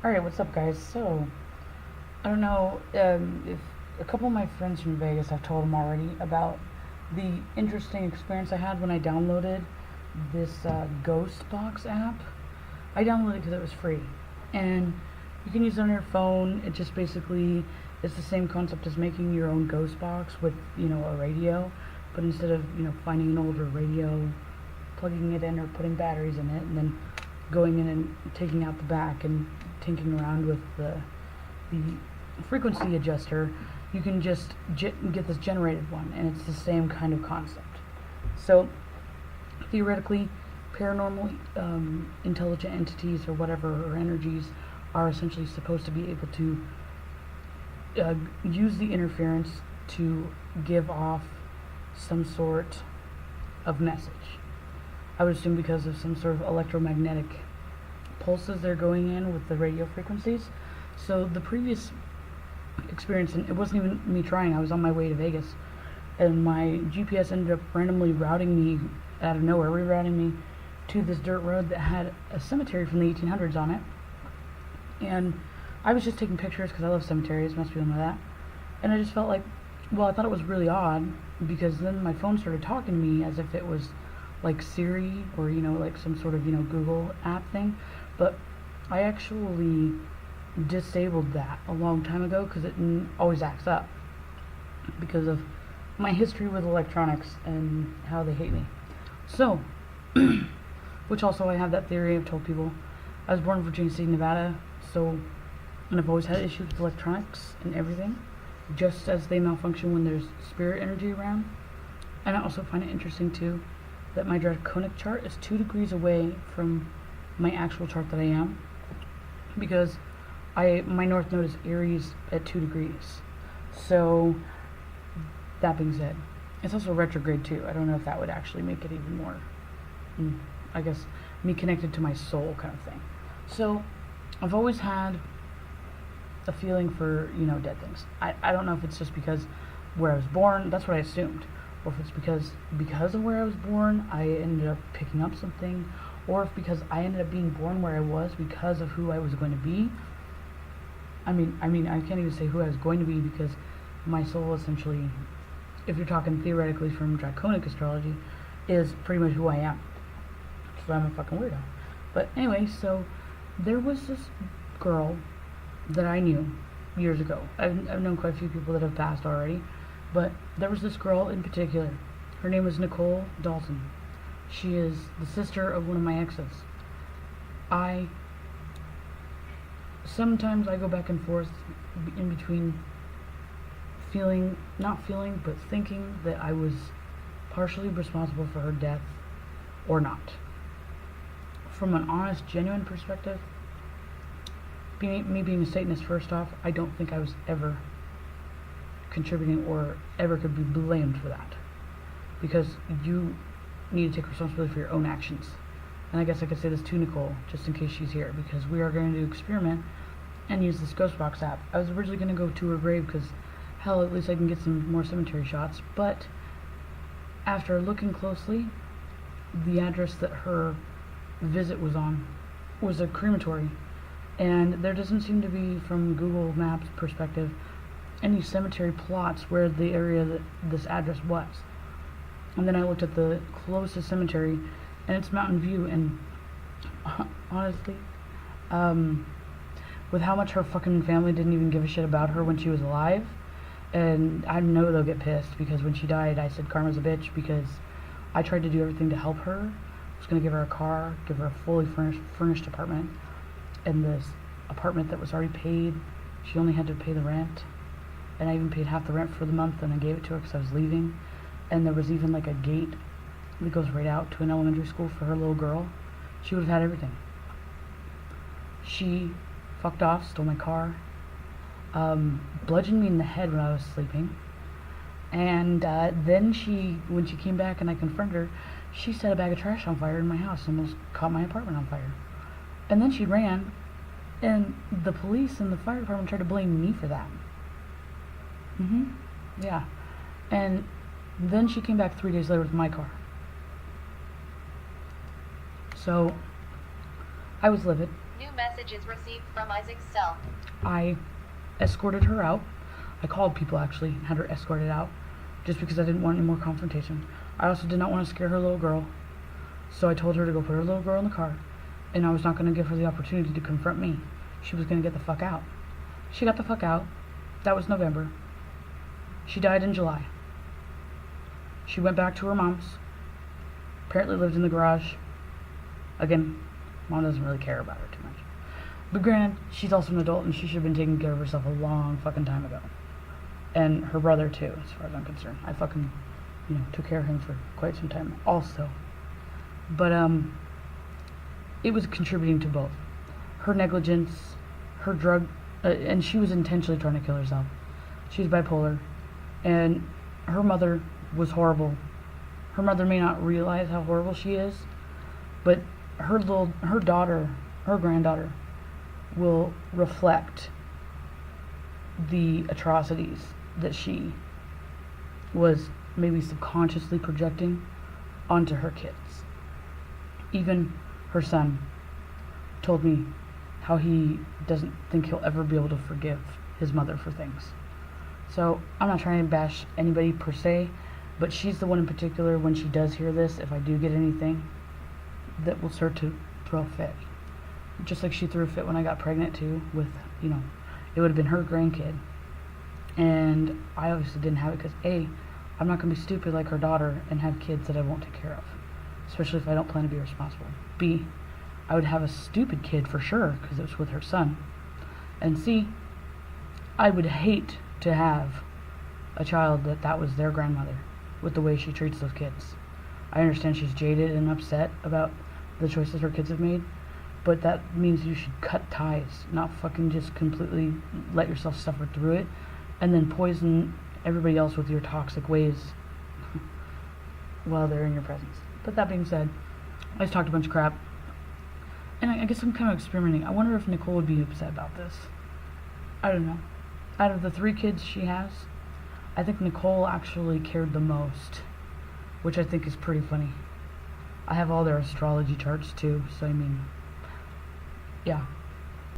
Alright, what's up, guys? So, I don't know if a couple of my friends from Vegas, I've told them already about the interesting experience I had when I downloaded this Ghost Box app. I downloaded it because it was free, and you can use it on your phone. It just basically is the same concept as making your own ghost box with, a radio, but instead of, finding an older radio, plugging it in or putting batteries in it, and then going in and taking out the back and tinkering around with the frequency adjuster, you can just get this generated one, and it's the same kind of concept. So theoretically, paranormal intelligent entities or whatever, or energies, are essentially supposed to be able to use the interference to give off some sort of message. I would assume because of some sort of electromagnetic pulses they're going in with the radio frequencies. So the previous experience, and it wasn't even me trying, I was on my way to Vegas, and my GPS ended up randomly routing me out of nowhere, rerouting me to this dirt road that had a cemetery from the 1800s on it. And I was just taking pictures because I love cemeteries, most people know that. And I just felt like, I thought it was really odd, because then my phone started talking to me as if it was like Siri or, like some sort of, Google app thing. But I actually disabled that a long time ago because it always acts up because of my history with electronics and how they hate me. So, which also I have that theory. I've told people I was born in Virginia City, Nevada, and I've always had issues with electronics and everything, just as they malfunction when there's spirit energy around. And I also find it interesting too that my draconic chart is 2 degrees away from my actual chart that I am, because my north node is Aries at 2 degrees. So that being said, it's also retrograde too. I don't know if that would actually make it even more, I guess, me connected to my soul kind of thing. So I've always had a feeling for, dead things. I don't know if it's just because where I was born, that's what I assumed, or if it's because of where I was born, I ended up picking up something, or if because I ended up being born where I was because of who I was going to be. I mean, I can't even say who I was going to be, because my soul essentially, if you're talking theoretically from draconic astrology, is pretty much who I am. So I'm a fucking weirdo. But anyway, so there was this girl that I knew years ago. I've known quite a few people that have passed already, but there was this girl in particular. Her name was Nicole Dalton. She is the sister of one of my exes. Sometimes I go back and forth in between thinking that I was partially responsible for her death or not. From an honest, genuine perspective, me being a Satanist, first off, I don't think I was ever contributing or ever could be blamed for that, because you need to take responsibility for your own actions. And I guess I could say this to Nicole, just in case she's here, because we are going to experiment and use this Ghostbox app. I was originally going to go to her grave because, hell, at least I can get some more cemetery shots, but after looking closely, the address that her visit was on was a crematory, and there doesn't seem to be, from Google Maps perspective, any cemetery plots where the area that this address was. And then I looked at the closest cemetery, and it's Mountain View, and honestly, with how much her fucking family didn't even give a shit about her when she was alive, and I know they'll get pissed, because when she died, I said karma's a bitch, because I tried to do everything to help her. I was going to give her a car, give her a fully furnished apartment, and this apartment that was already paid, she only had to pay the rent, and I even paid half the rent for the month, and I gave it to her because I was leaving. And there was even like a gate that goes right out to an elementary school for her little girl. She would have had everything. She fucked off, stole my car, bludgeoned me in the head when I was sleeping, and then when she came back and I confronted her, she set a bag of trash on fire in my house and almost caught my apartment on fire. And then she ran, and the police and the fire department tried to blame me for that. Yeah. And then she came back 3 days later with my car. So I was livid. New message is received from Isaac's cell. I escorted her out. I called people actually and had her escorted out just because I didn't want any more confrontation. I also did not want to scare her little girl. So I told her to go put her little girl in the car, and I was not going to give her the opportunity to confront me. She was going to get the fuck out. She got the fuck out. That was November. She died in July. She went back to her mom's. Apparently lived in the garage. Again, mom doesn't really care about her too much. But granted, she's also an adult and she should have been taking care of herself a long fucking time ago. And her brother too, as far as I'm concerned. I fucking, took care of him for quite some time also. But, it was contributing to both. Her negligence, her drug, and she was intentionally trying to kill herself. She's bipolar, and her mother was horrible. Her mother may not realize how horrible she is, but her granddaughter, will reflect the atrocities that she was maybe subconsciously projecting onto her kids. Even her son told me how he doesn't think he'll ever be able to forgive his mother for things. So I'm not trying to bash anybody per se, but she's the one in particular, when she does hear this, if I do get anything, that will start to throw a fit. Just like she threw a fit when I got pregnant too, with, it would have been her grandkid. And I obviously didn't have it because A, I'm not going to be stupid like her daughter and have kids that I won't take care of. Especially if I don't plan to be responsible. B, I would have a stupid kid for sure because it was with her son. And C, I would hate to have a child that was their grandmother with the way she treats those kids. I understand she's jaded and upset about the choices her kids have made, but that means you should cut ties, not fucking just completely let yourself suffer through it and then poison everybody else with your toxic ways while they're in your presence. But that being said, I just talked a bunch of crap. And I guess I'm kind of experimenting. I wonder if Nicole would be upset about this. I don't know. Out of the 3 kids she has, I think Nicole actually cared the most, which I think is pretty funny. I have all their astrology charts too, so yeah.